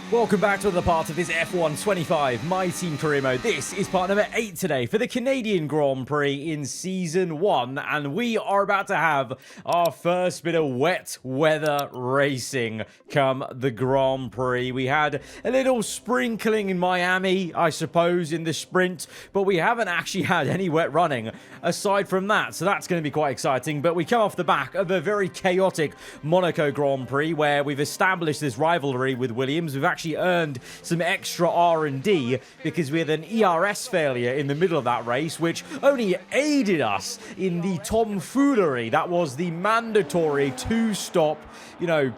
Welcome back to the part of this F1 25 My Team Career Mode. This is part number 8 today for the Canadian Grand Prix in Season 1, and we are about to have our first bit of wet weather racing come the Grand Prix. We had a little sprinkling in Miami, I suppose, in the sprint, but we haven't actually had any wet running aside from that, so that's going to be quite exciting. But we come off the back of a very chaotic Monaco Grand Prix where we've established this rivalry with Williams. We've actually earned some extra R&D because we had an ERS failure in the middle of that race, which only aided us in the tomfoolery that was the mandatory two-stop,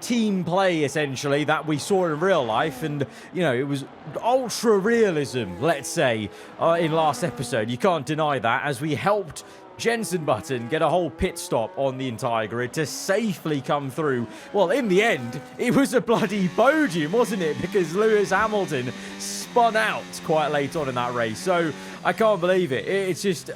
team play, essentially, that we saw in real life. And, it was ultra realism, let's say, in last episode. You can't deny that, as we helped Jenson Button get a whole pit stop on the entire grid to safely come through. Well, in the end, it was a bloody podium, wasn't it? Because Lewis Hamilton spun out quite late on in that race. So I can't believe it. It's just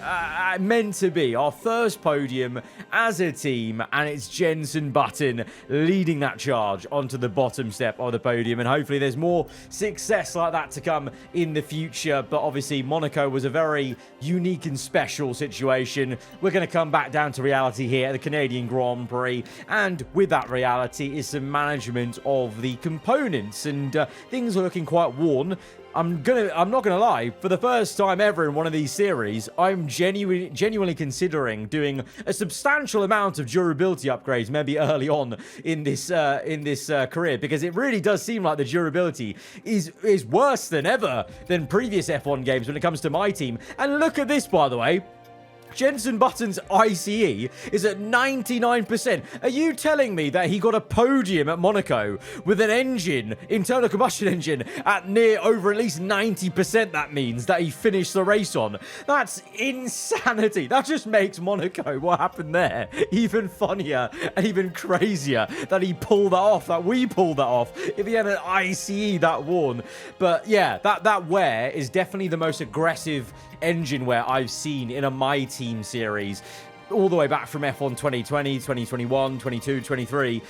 meant to be our first podium as a team, and it's Jenson Button leading that charge onto the bottom step of the podium, and hopefully there's more success like that to come in the future. But obviously Monaco was a very unique and special situation. We're going to come back down to reality here at the Canadian Grand Prix, and with that reality is some management of the components, and things are looking quite worn. I'm not gonna lie, for the first time ever in one of these series, I'm genuinely considering doing a substantial amount of durability upgrades maybe early on in this career, because it really does seem like the durability is worse than ever than previous F1 games when it comes to my team. And look at this, by the way. Jenson Button's ICE is at 99%. Are you telling me that he got a podium at Monaco with an engine, internal combustion engine, at over at least 90%? That means that he finished the race on. That's insanity. That just makes Monaco, what happened there, even funnier and even crazier that he pulled that off, that we pulled that off, if he had an ICE that worn. But yeah, that wear is definitely the most aggressive engine wear I've seen in a My Team series, all the way back from F1 2020, 2021, 22, 23.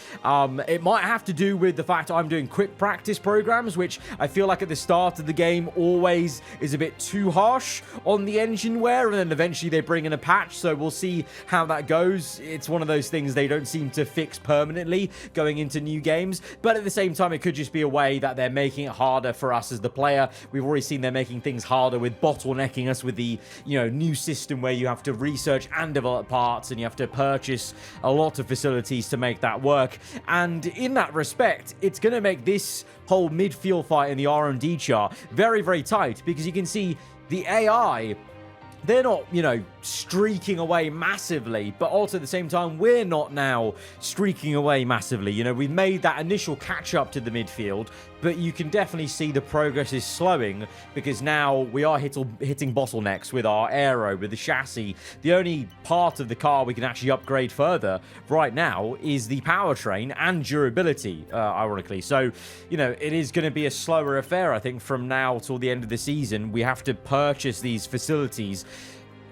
It might have to do with the fact I'm doing quick practice programs, which I feel like at the start of the game always is a bit too harsh on the engine wear, and then eventually they bring in a patch, so we'll see how that goes. It's one of those things they don't seem to fix permanently going into new games, but at the same time it could just be a way that they're making it harder for us as the player. We've already seen they're making things harder with bottlenecking us with the new system where you have to research and develop parts, and you have to purchase a lot of facilities to make that work. And in that respect, it's going to make this whole midfield fight in the R&D chart very, very tight, because you can see the AI, they're not, streaking away massively, but also at the same time, we're not now streaking away massively. We've made that initial catch up to the midfield, but you can definitely see the progress is slowing, because now we are hitting bottlenecks with our aero, with the chassis. The only part of the car we can actually upgrade further right now is the powertrain and durability, ironically. So, it is going to be a slower affair, I think, from now till the end of the season. We have to purchase these facilities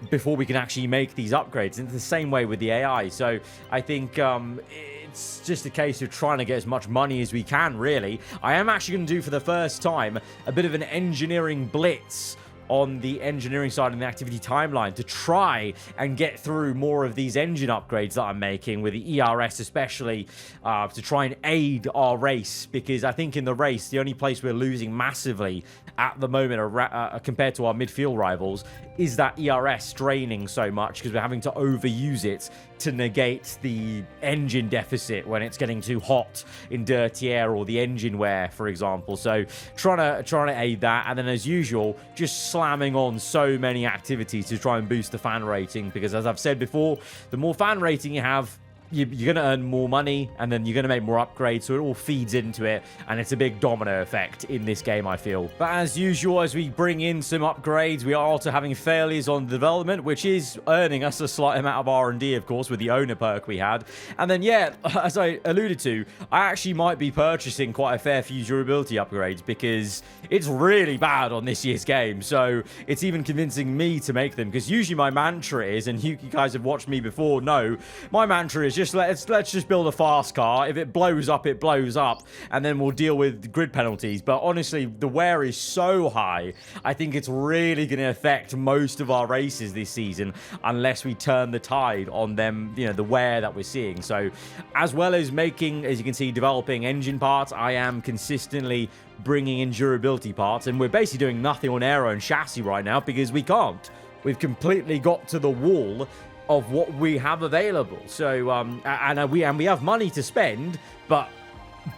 before we can actually make these upgrades. It's the same way with the AI. So I think it's just a case of trying to get as much money as we can, really. I am actually going to do, for the first time, a bit of an engineering blitz on the engineering side and the activity timeline to try and get through more of these engine upgrades that I'm making, with the ERS especially, to try and aid our race, because I think in the race, the only place we're losing massively at the moment compared to our midfield rivals is that ERS draining so much, because we're having to overuse it to negate the engine deficit when it's getting too hot in dirty air, or the engine wear, for example. So trying to aid that, and then as usual, just slamming on so many activities to try and boost the fan rating, because as I've said before, the more fan rating you have, you're going to earn more money, and then you're going to make more upgrades, so it all feeds into it, and it's a big domino effect in this game, I feel. But as usual, as we bring in some upgrades, we are also having failures on development, which is earning us a slight amount of R&D, of course, with the owner perk we had. And then, yeah, as I alluded to, I actually might be purchasing quite a fair few durability upgrades, because it's really bad on this year's game, so it's even convincing me to make them, because usually my mantra is, and you guys have watched me before know, my mantra is let's just build a fast car. If it blows up, it blows up, and then we'll deal with grid penalties. But honestly, the wear is so high. I think it's really going to affect most of our races this season unless we turn the tide on them, the wear that we're seeing. So as well as making, as you can see, developing engine parts, I am consistently bringing in durability parts, and we're basically doing nothing on aero and chassis right now because we can't. We've completely got to the wall of what we have available. So and we have money to spend, but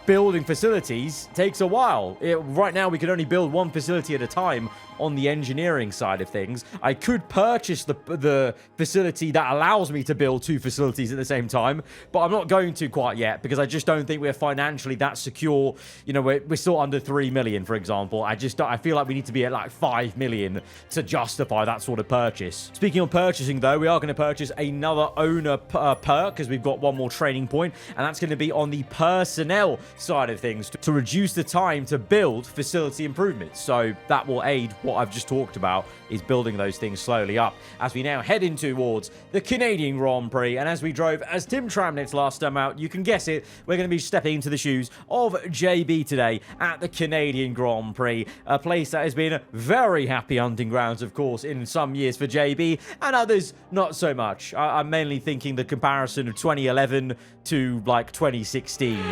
building facilities takes a while. Right now we can only build one facility at a time on the engineering side of things. I could purchase the facility that allows me to build 2 facilities at the same time, but I'm not going to quite yet because I just don't think we're financially that secure. We're still under 3 million, for example. I feel like we need to be at like 5 million to justify that sort of purchase. Speaking of purchasing though, we are going to purchase another owner perk because we've got one more training point, and that's going to be on the personnel side of things to reduce the time to build facility improvements. So that will aid what I've just talked about, is building those things slowly up as we now head in towards the Canadian Grand Prix. And as we drove as Tim Tramnitz last time out, you can guess it, we're going to be stepping into the shoes of JB today at the Canadian Grand Prix, a place that has been very happy hunting grounds, of course, in some years for JB, and others not so much. I'm mainly thinking the comparison of 2011 to like 2016.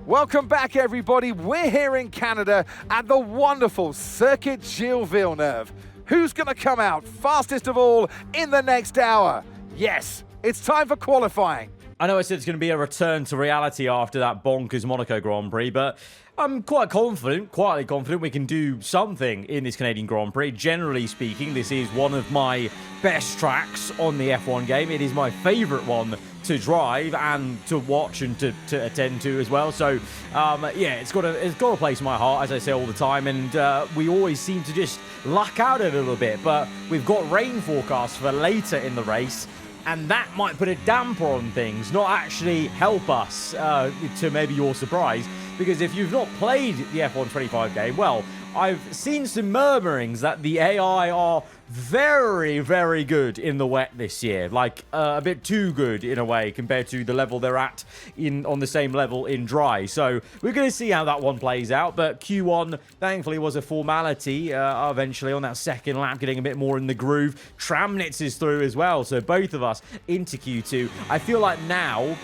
Welcome back, everybody. We're here in Canada at the wonderful Circuit Gilles Villeneuve. Who's going to come out fastest of all in the next hour? Yes, it's time for qualifying. I know I said it's going to be a return to reality after that bonkers Monaco Grand Prix, but I'm quietly confident we can do something in this Canadian Grand Prix. Generally speaking, this is one of my best tracks on the F1 game. It is my favourite one to drive and to watch and to attend to as well. So, yeah, it's got a place in my heart, as I say all the time, and we always seem to just luck out a little bit. But we've got rain forecasts for later in the race, and that might put a damper on things, not actually help us, to maybe your surprise. Because if you've not played the F1 25 game, well, I've seen some murmurings that the AI are very, very good in the wet this year. Like, a bit too good in a way compared to the level they're at on the same level in dry. So we're going to see how that one plays out. But Q1, thankfully, was a formality eventually on that second lap, getting a bit more in the groove. Tramnitz is through as well. So both of us into Q2. I feel like now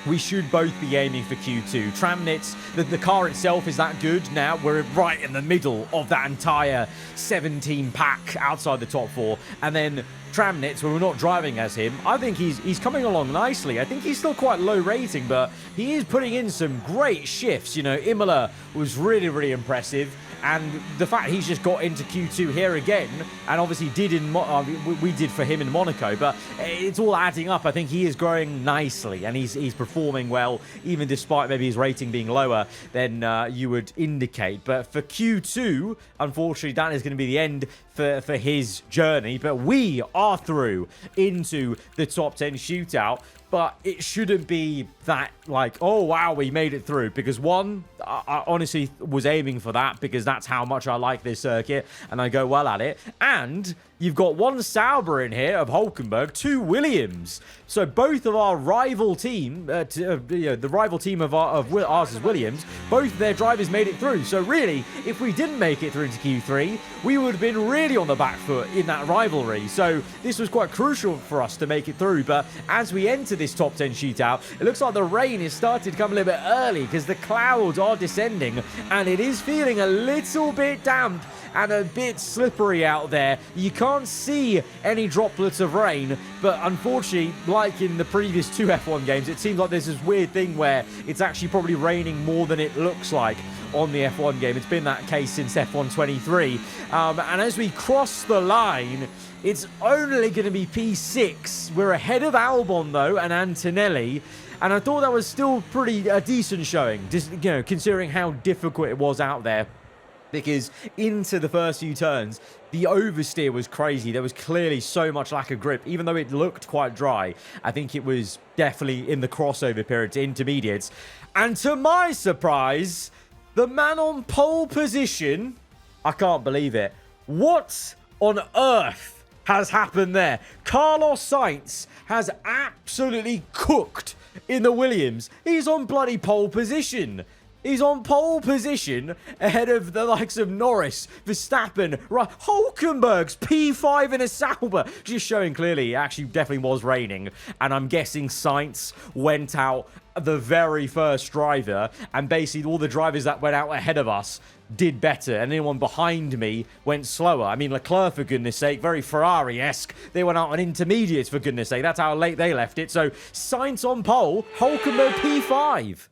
we should both be aiming for Q2. Tramnitz, the car itself is that good now. We're right in the middle of that entire 17 pack outside the top 4. And then Tramnitz, when we're not driving as him, I think he's coming along nicely. I think he's still quite low rating, but he is putting in some great shifts. Imola was really, really impressive. And the fact he's just got into Q2 here again, and obviously we did for him in Monaco, but it's all adding up. I think he is growing nicely, and he's performing well, even despite maybe his rating being lower than you would indicate. But for Q2, unfortunately, that is going to be the end for his journey. But we are through into the top 10 shootout. But it shouldn't be that like, oh, wow, we made it through. Because one, I honestly was aiming for that because that's how much I like this circuit and I go well at it. And you've got one Sauber in here of Hulkenberg, 2 Williams. So both of our rival team, the rival team of ours is Williams, both their drivers made it through. So really, if we didn't make it through into Q3, we would have been really on the back foot in that rivalry. So this was quite crucial for us to make it through. But as we enter this top 10 shootout, it looks like the rain is starting to come a little bit early because the clouds are descending and it is feeling a little bit damp and a bit slippery out there. You can't see any droplets of rain, but unfortunately, like in the previous 2 F1 games, it seems like there's this weird thing where it's actually probably raining more than it looks like on the F1 game. It's been that case since F1 23. And as we cross the line, it's only going to be P6. We're ahead of Albon, though, and Antonelli. And I thought that was still pretty decent showing, just, considering how difficult it was out there. Because into the first few turns, the oversteer was crazy. There was clearly so much lack of grip, even though it looked quite dry. I think it was definitely in the crossover period to intermediates. And to my surprise, the man on pole position, I can't believe it. What on earth has happened there. Carlos Sainz has absolutely cooked in the Williams. He's on bloody pole position. He's on pole position ahead of the likes of Norris, Verstappen, Hulkenberg's P5 in a Sauber. Just showing clearly it actually definitely was raining. And I'm guessing Sainz went out the very first driver. And basically all the drivers that went out ahead of us did better. And anyone behind me went slower. I mean, Leclerc, for goodness sake, very Ferrari-esque. They went out on intermediates, for goodness sake. That's how late they left it. So Sainz on pole, Hulkenberg P5.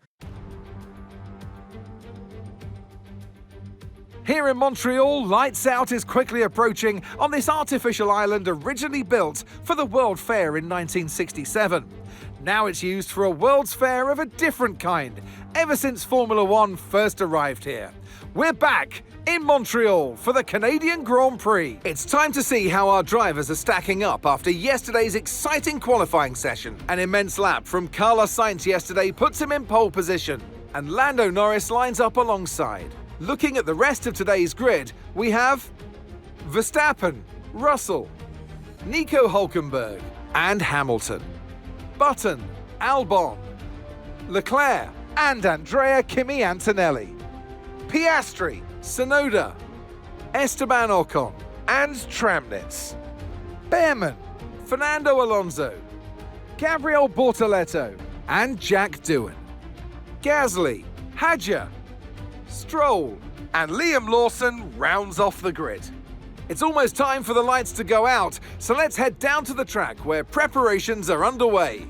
Here in Montreal, lights out is quickly approaching on this artificial island originally built for the World Fair in 1967. Now it's used for a World's Fair of a different kind, ever since Formula One first arrived here. We're back in Montreal for the Canadian Grand Prix. It's time to see how our drivers are stacking up after yesterday's exciting qualifying session. An immense lap from Carlos Sainz yesterday puts him in pole position, and Lando Norris lines up alongside. Looking at the rest of today's grid, we have Verstappen, Russell, Nico Hulkenberg, and Hamilton, Button, Albon, Leclerc, and Andrea Kimi Antonelli, Piastri, Tsunoda, Esteban Ocon, and Tramnitz, Behrman, Fernando Alonso, Gabriel Bortoleto, and Jack Doohan, Gasly, Hadjar, Stroll, and Liam Lawson rounds off the grid. It's almost time for the lights to go out, so let's head down to the track where preparations are underway.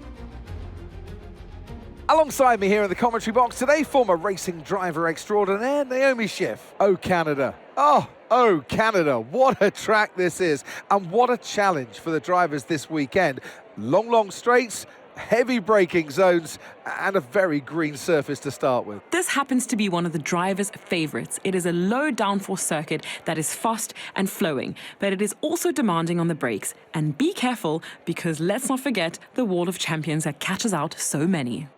Alongside me here in the commentary box today, former racing driver extraordinaire Naomi Schiff. Oh, Canada. Oh, Canada. What a track this is, and what a challenge for the drivers this weekend. Long straights, heavy braking zones, and a very green surface to start with. This happens to be one of the drivers' favourites. It is a low downforce circuit that is fast and flowing, but it is also demanding on the brakes. And be careful, because let's not forget the Wall of Champions that catches out so many.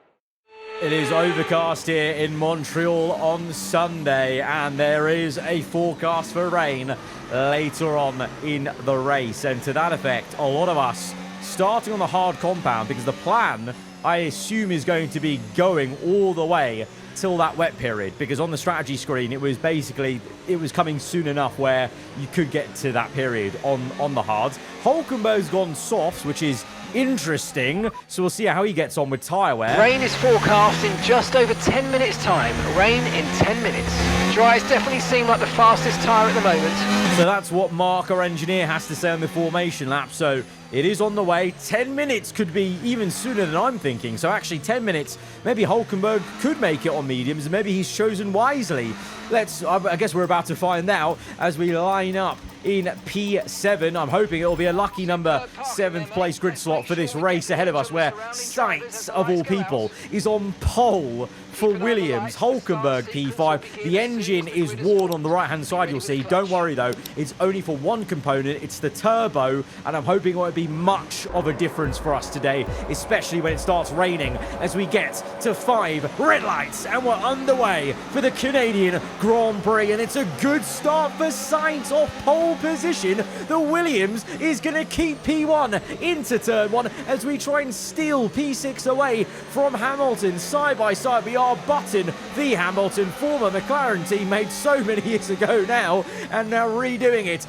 It is overcast here in Montreal on Sunday, and there is a forecast for rain later on in the race. And to that effect, a lot of us starting on the hard compound, because the plan, I assume, is going to be going all the way till that wet period, because on the strategy screen it was coming soon enough where you could get to that period on the hards. Hulkenberg's gone softs, which is interesting, so we'll see how he gets on with tyre wear. Rain is forecast in just over 10 minutes time. Rain in 10 minutes. Dries definitely seem like the fastest tyre at the moment. So that's what Mark, our engineer, has to say on the formation lap. So it is on the way. 10 minutes could be even sooner than I'm thinking. So actually 10 minutes, maybe Hulkenberg could make it on mediums, and maybe he's chosen wisely. I guess we're about to find out as we line up in P7. I'm hoping it'll be a lucky number 7th place grid slot for this race ahead of us, where Sainz, of all people, is on pole for Williams. Hulkenberg P5. The engine is worn on the right-hand side, you'll see. Don't worry, though. It's only for one component. It's the turbo, and I'm hoping it won't be much of a difference for us today, especially when it starts raining as we get to 5 red lights, and we're underway for the Canadian Grand Prix, and it's a good start for Sainz off pole position. The Williams is going to keep P1 into turn 1 as we try and steal P6 away from Hamilton. Side by side, we are Button v Hamilton, former McLaren teammate so many years ago now, and now redoing it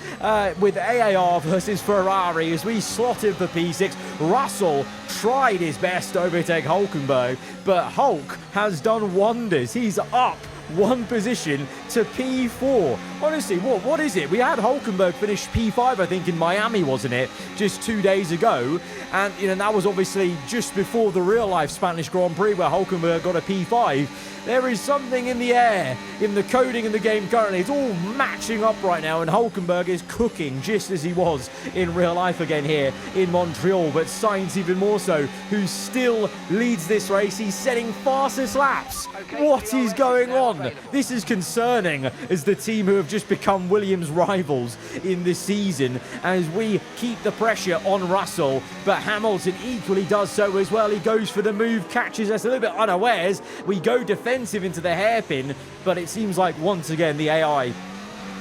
with AAR versus Ferrari as we slotted for P6. Russell tried his best to overtake Hulkenberg, but Hulk has done wonders. He's up one position to P4. Honestly, what is it? We had Hulkenberg finish P5, I think, in Miami, wasn't it? Just 2 days ago. And, that was obviously just before the real-life Spanish Grand Prix where Hulkenberg got a P5. There is something in the air, in the coding in the game currently. It's all matching up right now, and Hulkenberg is cooking just as he was in real life again here in Montreal. But Sainz even more so, who still leads this race. He's setting fastest laps. What is going on? This is concerning as the team who have just become Williams rivals in this season, as we keep the pressure on Russell, but Hamilton equally does so as well. He goes for the move, catches us a little bit unawares. We go defensive into the hairpin, but it seems like once again the AI,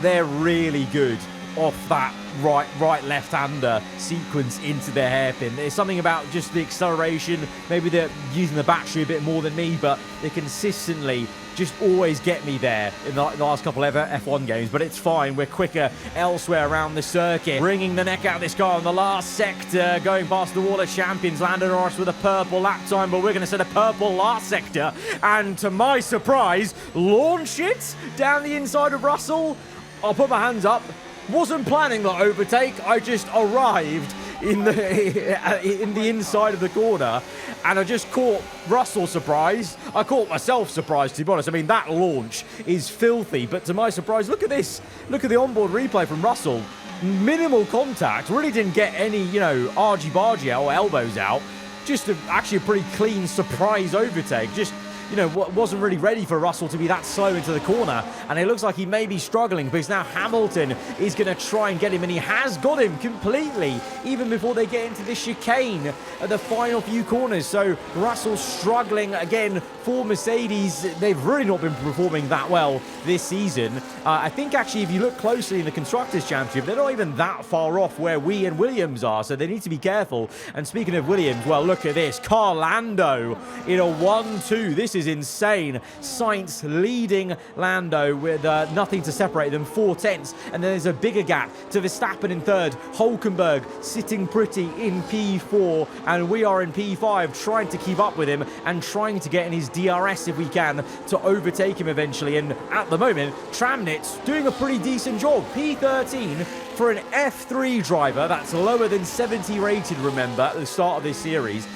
they're really good off that right left-hander sequence into their hairpin. There's something about just the acceleration. Maybe they're using the battery a bit more than me, but they consistently just always get me there in the last couple of F1 games, but it's fine. We're quicker elsewhere around the circuit. Bringing the neck out of this car in the last sector, going past the wall of champions. Lando Norris with a purple lap time, but we're going to set a purple last sector, and to my surprise, launch it down the inside of Russell. I'll put my hands up. Wasn't planning that overtake. I just arrived in the inside of the corner, and I just caught Russell surprised. I caught myself surprised, to be honest. I mean, that launch is filthy, but to my surprise, look at this. Look at the onboard replay from Russell. Minimal contact. Really didn't get any, you know, argy-bargy out or elbows out. Just actually a pretty clean surprise overtake. Just, you know, wasn't really ready for Russell to be that slow into the corner, and it looks like he may be struggling because now Hamilton is going to try and get him, and he has got him completely even before they get into the chicane at the final few corners. So Russell's struggling again for Mercedes. They've really not been performing that well this season. I think actually if you look closely in the Constructors' Championship, they're not even that far off where we and Williams are, so they need to be careful. And speaking of Williams, well, look at this. Lando in a 1-2. This is insane. Sainz leading Lando with nothing to separate them, 4/10, and then there's a bigger gap to Verstappen in third. Hulkenberg sitting pretty in P4, and we are in P5 trying to keep up with him and trying to get in his DRS if we can to overtake him eventually. And at the moment, Tramnitz doing a pretty decent job. P13 for an F3 driver. That's lower than 70 rated, remember, at the start of this series.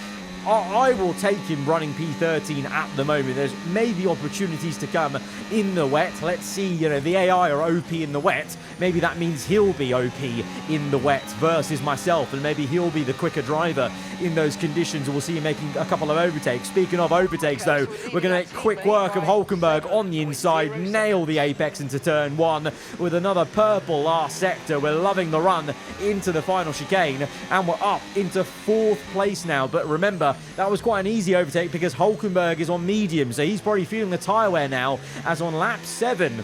I will take him running P13 at the moment. There's maybe opportunities to come in the wet. Let's see, you know, the AI are OP in the wet. Maybe that means he'll be OP in the wet versus myself, and maybe he'll be the quicker driver in those conditions. We'll see him making a couple of overtakes. Speaking of overtakes, though, we're going to make quick work of Hulkenberg on the inside, nail the apex into turn one with another purple last sector. We're loving the run into the final chicane, and we're up into 4th place now. But remember, that was quite an easy overtake because Hulkenberg is on medium, so he's probably feeling the tyre wear now, as on lap 7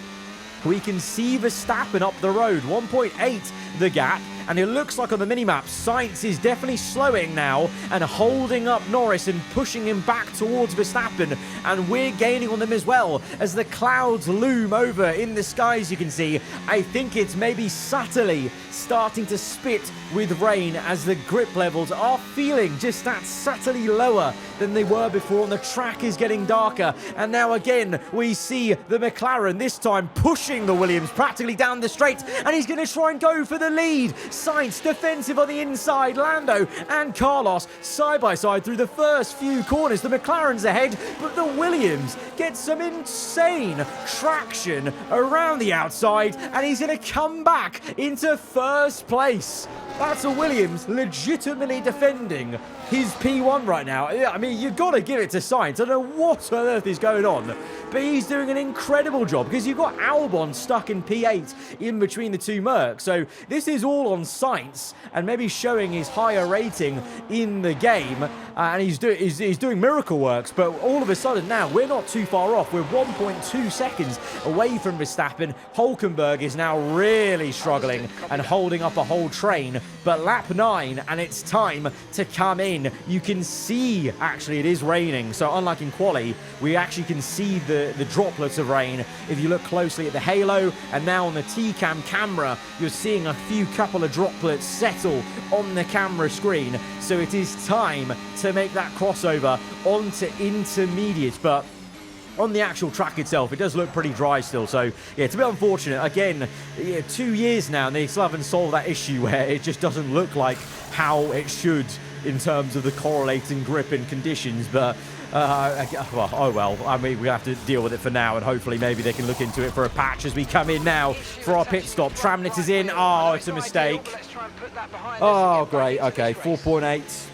we can see Verstappen up the road, 1.8 the gap, and it looks like on the minimap Sainz is definitely slowing now and holding up Norris and pushing him back towards Verstappen, and we're gaining on them as well as the clouds loom over in the skies. You can see, I think it's maybe subtly starting to spit with rain as the grip levels are feeling just that subtly lower than they were before, and the track is getting darker. And now again we see the McLaren this time pushing the Williams practically down the straight, and he's going to try and go for the lead. Sainz defensive on the inside, Lando and Carlos side by side through the first few corners. The McLaren's ahead, but the Williams gets some insane traction around the outside, and he's going to come back into first place. That's a Williams legitimately defending his P1 right now. I mean, you've got to give it to Sainz. I don't know what on earth is going on, but he's doing an incredible job because you've got Albon stuck in P8 in between the two Mercs. So this is all on Sainz and maybe showing his higher rating in the game, and he's doing miracle works. But all of a sudden now we're not too far off. We're 1.2 seconds away from Verstappen. Hulkenberg is now really struggling and holding up a whole train. But lap 9, and it's time to come in. You can see, actually, it is raining. So unlike in quali, we actually can see the droplets of rain. If you look closely at the halo, and now on the T-Cam camera, you're seeing a couple of droplets settle on the camera screen. So it is time to make that crossover onto intermediate. But on the actual track itself, it does look pretty dry still. So, yeah, it's a bit unfortunate. Again, 2 years now, and they still haven't solved that issue where it just doesn't look like how it should in terms of the correlating grip and conditions. But, well, oh well. I mean, we have to deal with it for now, and hopefully maybe they can look into it for a patch as we come in now for our pit stop. Tramnitz is in. Oh, it's a mistake. Oh, great. Okay, 4.8.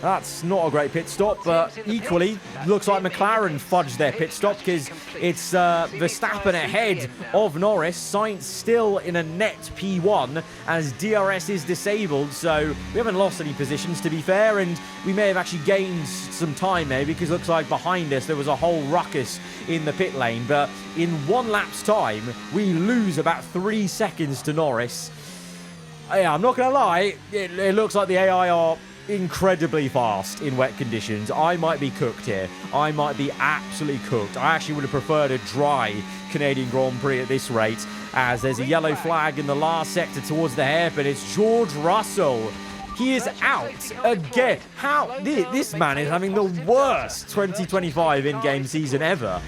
That's not a great pit stop, but equally looks like McLaren fudged their pit stop because it's Verstappen ahead of Norris. Sainz still in a net P1 as DRS is disabled, so we haven't lost any positions to be fair, and we may have actually gained some time there because it looks like behind us there was a whole ruckus in the pit lane, but in 1 lap's time we lose about 3 seconds to Norris. Yeah, I'm not going to lie, it looks like the AI are incredibly fast in wet conditions. I might be cooked here. I might be absolutely cooked. I actually would have preferred a dry Canadian Grand Prix at this rate, as there's a yellow flag in the last sector towards the hairpin. It's George Russell. He is out again. How? This man is having the worst 2025 in-game season ever.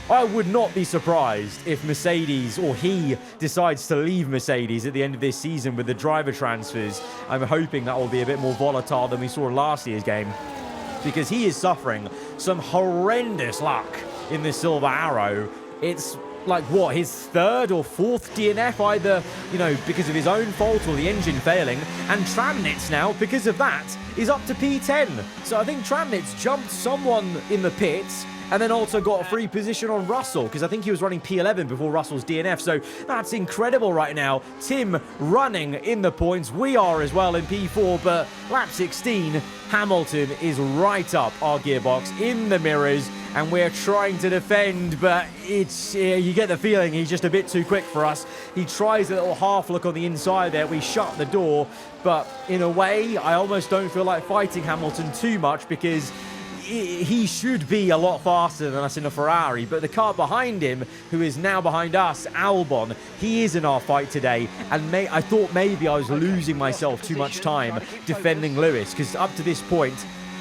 I would not be surprised if Mercedes, or he, decides to leave Mercedes at the end of this season with the driver transfers. I'm hoping that will be a bit more volatile than we saw in last year's game, because he is suffering some horrendous luck in the Silver Arrow. It's like, what, his 3rd or 4th DNF, either, you know, because of his own fault or the engine failing. And Tramnitz now, because of that, is up to P10. So I think Tramnitz jumped someone in the pits, and then also got a free position on Russell, because I think he was running P11 before Russell's DNF. So that's incredible right now. Tim running in the points. We are as well in P4, but lap 16, Hamilton is right up our gearbox in the mirrors, and we're trying to defend, but it's you get the feeling he's just a bit too quick for us. He tries a little half look on the inside there. We shut the door, but in a way, I almost don't feel like fighting Hamilton too much, because he should be a lot faster than us in a Ferrari, but the car behind him, who is now behind us, Albon, he is in our fight today, and I thought maybe I was losing myself too much time defending Lewis, because up to this point,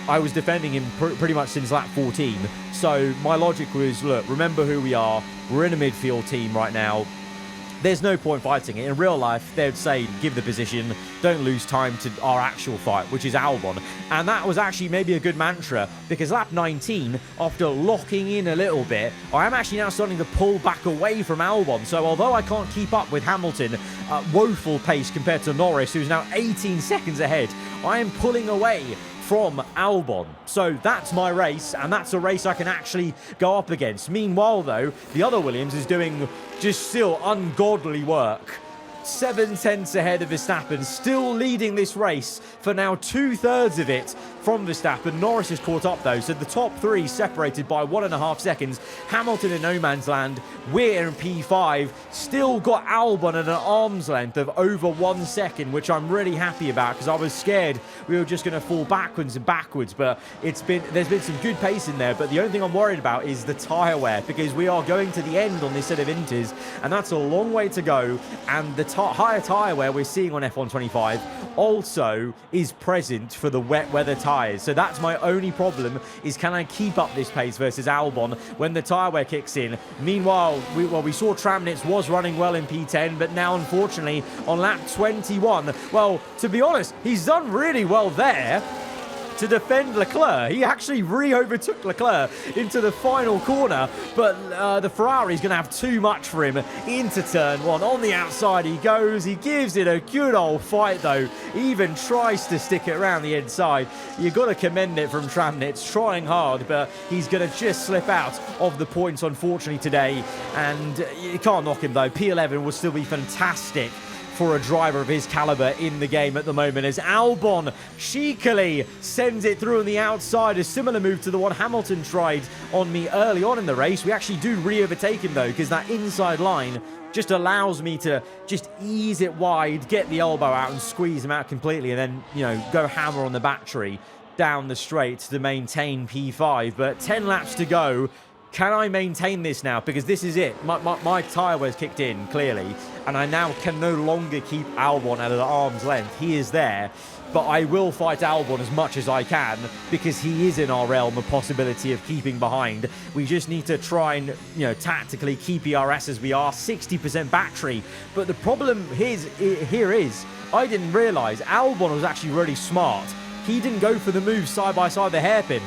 I was defending him pretty much since lap 14, so my logic was, look, remember who we are, we're in a midfield team right now, there's no point fighting it. In real life, they would say, give the position, don't lose time to our actual fight, which is Albon. And that was actually maybe a good mantra, because lap 19, after locking in a little bit, I am actually now starting to pull back away from Albon. So although I can't keep up with Hamilton at woeful pace compared to Norris, who's now 18 seconds ahead, I am pulling away from Albon. So that's my race, and that's a race I can actually go up against. Meanwhile, though, the other Williams is doing just still ungodly work. 7 tenths ahead of Verstappen, still leading this race for now 2/3 of it from Verstappen. Norris has caught up though, so the top 3 separated by 1.5 seconds. Hamilton in no man's land, we're in P5, still got Albon at an arm's length of over 1 second, which I'm really happy about, because I was scared we were just going to fall backwards and backwards, but there's been some good pace in there. But the only thing I'm worried about is the tyre wear, because we are going to the end on this set of inters, and that's a long way to go, and the higher tyre wear we're seeing on F125 also is present for the wet weather tyres. So that's my only problem, is can I keep up this pace versus Albon when the tyre wear kicks in. Meanwhile, we saw Tramnitz was running well in P10, but now unfortunately on lap 21, well, to be honest, he's done really well there to defend Leclerc. He actually re-overtook Leclerc into the final corner, but the Ferrari's going to have too much for him into turn 1. On the outside he goes, he gives it a good old fight though, he even tries to stick it around the inside. You've got to commend it from Tramnitz, trying hard, but he's going to just slip out of the points unfortunately today, and you can't knock him though. P11 will still be fantastic for a driver of his caliber in the game at the moment, as Albon cheekily sends it through on the outside. A similar move to the one Hamilton tried on me early on in the race. We actually do re-overtake him though, because that inside line just allows me to just ease it wide, get the elbow out and squeeze him out completely, and then, you know, go hammer on the battery down the straight to maintain P5. But 10 laps to go. Can I maintain this now? Because this is it. My tyre wear's kicked in, clearly, and I now can no longer keep Albon at an arm's length. He is there, but I will fight Albon as much as I can, because he is in our realm of possibility of keeping behind. We just need to try and, you know, tactically keep ERS as we are. 60% battery. But the problem here is, I didn't realise Albon was actually really smart. He didn't go for the move side by side the hairpin.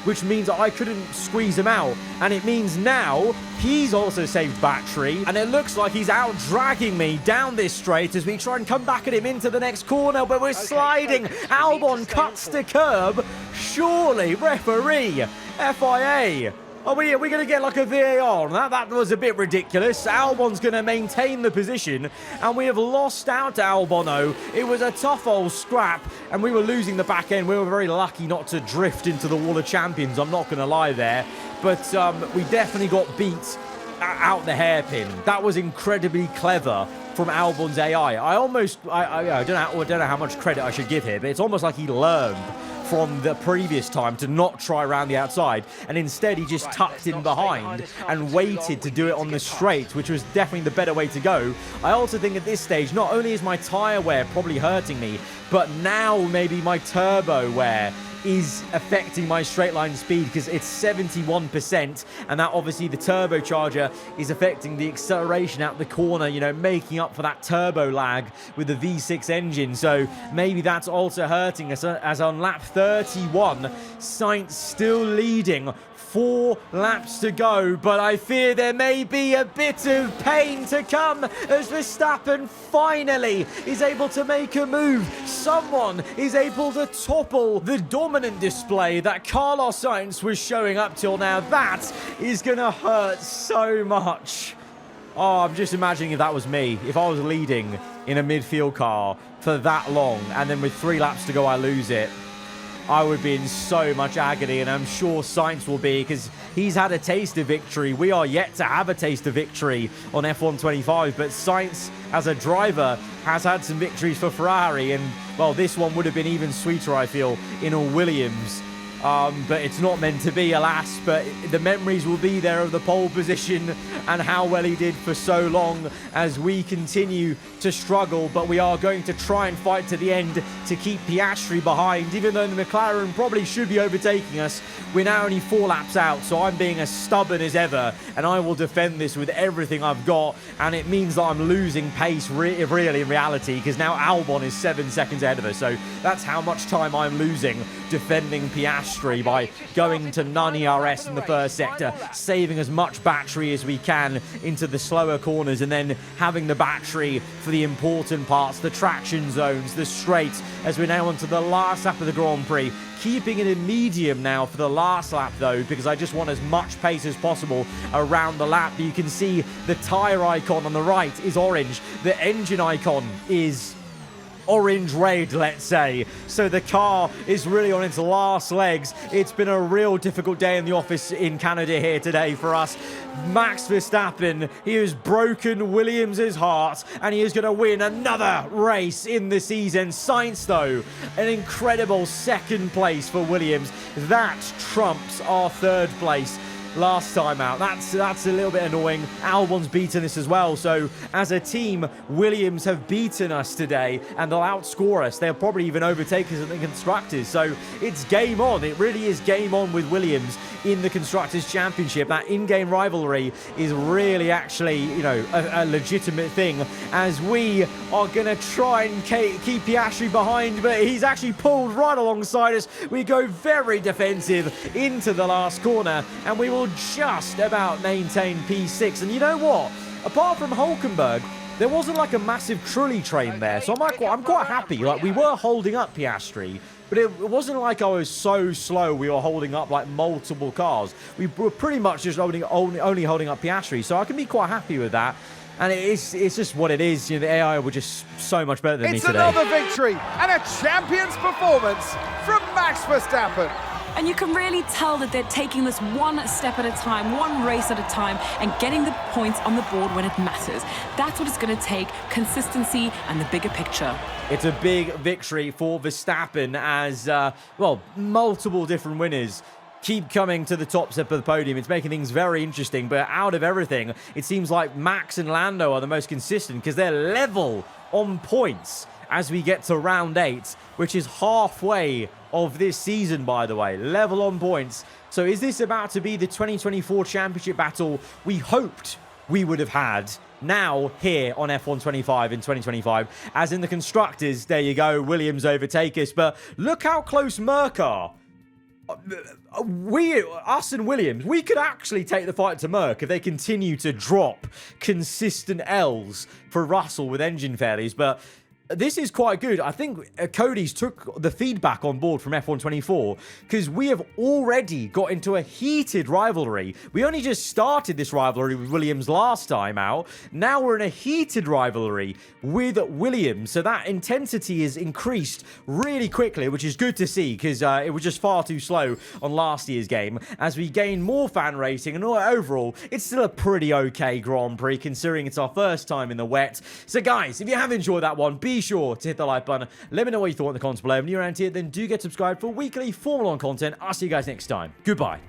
which means I couldn't squeeze him out. And it means now he's also saved battery, and it looks like he's out dragging me down this straight as we try and come back at him into the next corner, but we're sliding. Albon cuts the curb. Surely, referee, FIA. Are we going to get like a VAR on that? That was a bit ridiculous. Albon's going to maintain the position, and we have lost out to Albono. It was a tough old scrap, and we were losing the back end. We were very lucky not to drift into the Wall of Champions. I'm not going to lie there. But we definitely got beat out the hairpin. That was incredibly clever from Albon's AI. I don't know how much credit I should give here, but it's almost like he learned from the previous time to not try around the outside, and instead he just tucked in behind and waited to do it on the straight, which was definitely the better way to go. I also think at this stage, not only is my tyre wear probably hurting me, but now maybe my turbo wear is affecting my straight line speed, because it's 71%, and that obviously the turbocharger is affecting the acceleration out the corner, you know, making up for that turbo lag with the V6 engine. So maybe that's also hurting us, as on lap 31, Sainz still leading. 4 laps to go, but I fear there may be a bit of pain to come as Verstappen finally is able to make a move. Someone is able to topple the dominant display that Carlos Sainz was showing up till now. That is going to hurt so much. Oh, I'm just imagining if that was me, if I was leading in a midfield car for that long, and then with 3 laps to go I lose it. I would be in so much agony, and I'm sure Sainz will be, because he's had a taste of victory. We are yet to have a taste of victory on F1 25, but Sainz, as a driver, has had some victories for Ferrari, and, well, this one would have been even sweeter, I feel, in a Williams. But it's not meant to be, alas, but the memories will be there of the pole position and how well he did for so long as we continue to struggle. But we are going to try and fight to the end to keep Piastri behind, even though the McLaren probably should be overtaking us. We're now only 4 laps out, so I'm being as stubborn as ever, and I will defend this with everything I've got. And it means that I'm losing pace really in reality, because now Albon is 7 seconds ahead of us. So that's how much time I'm losing defending Piastri by going to non-ERS in the first sector, saving as much battery as we can into the slower corners, and then having the battery for the important parts, the traction zones, the straights, as we're now onto the last lap of the Grand Prix. Keeping it in medium now for the last lap, though, because I just want as much pace as possible around the lap. You can see the tyre icon on the right is orange. The engine icon is orange red, let's say. So the car is really on its last legs. It's been a real difficult day in the office in Canada here today for us. Max Verstappen, he has broken Williams' heart, and he is going to win another race in the season. Sainz, though, an incredible 2nd place for Williams. That trumps our 3rd place last time out. That's a little bit annoying. Albon's beaten us as well. So as a team, Williams have beaten us today, and they'll outscore us. They'll probably even overtake us in the Constructors. So it's game on. It really is game on with Williams in the Constructors' Championship. That in-game rivalry is really actually, you know, a legitimate thing, as we are going to try and keep Piastri behind, but he's actually pulled right alongside us. We go very defensive into the last corner, and we will just about maintain P6. And you know what? Apart from Hulkenberg, there wasn't like a massive trolley train there, so I'm quite happy. Like, we were holding up Piastri, but it wasn't like I was so slow we were holding up like multiple cars. We were pretty much just only holding up Piastri, so I can be quite happy with that. And it's just what it is. You know, the AI were just so much better than me today. It's another victory and a champion's performance from Max Verstappen. And you can really tell that they're taking this one step at a time, one race at a time, and getting the points on the board when it matters. That's what it's going to take, consistency and the bigger picture. It's a big victory for Verstappen as, well, multiple different winners keep coming to the top step of the podium. It's making things very interesting, but out of everything, it seems like Max and Lando are the most consistent, because they're level on points as we get to round 8, which is halfway of this season, by the way. Level on points. So is this about to be the 2024 championship battle we hoped we would have had now here on F1 25 in 2025? As in the Constructors, there you go, Williams overtake us, but look how close Merc are. Us and Williams, we could actually take the fight to Merc if they continue to drop consistent L's for Russell with engine failures, but this is quite good. I think Cody's took the feedback on board from F124 because we have already got into a heated rivalry. We only just started this rivalry with Williams last time out. Now we're in a heated rivalry with Williams. So that intensity is increased really quickly, which is good to see because it was just far too slow on last year's game. As we gain more fan rating and overall, it's still a pretty okay Grand Prix considering it's our first time in the wet. So guys, if you have enjoyed that one, be sure to hit the like button. Let me know what you thought in the comments below. If you're around here, then do get subscribed for weekly Formula 1 content. I'll see you guys next time. Goodbye.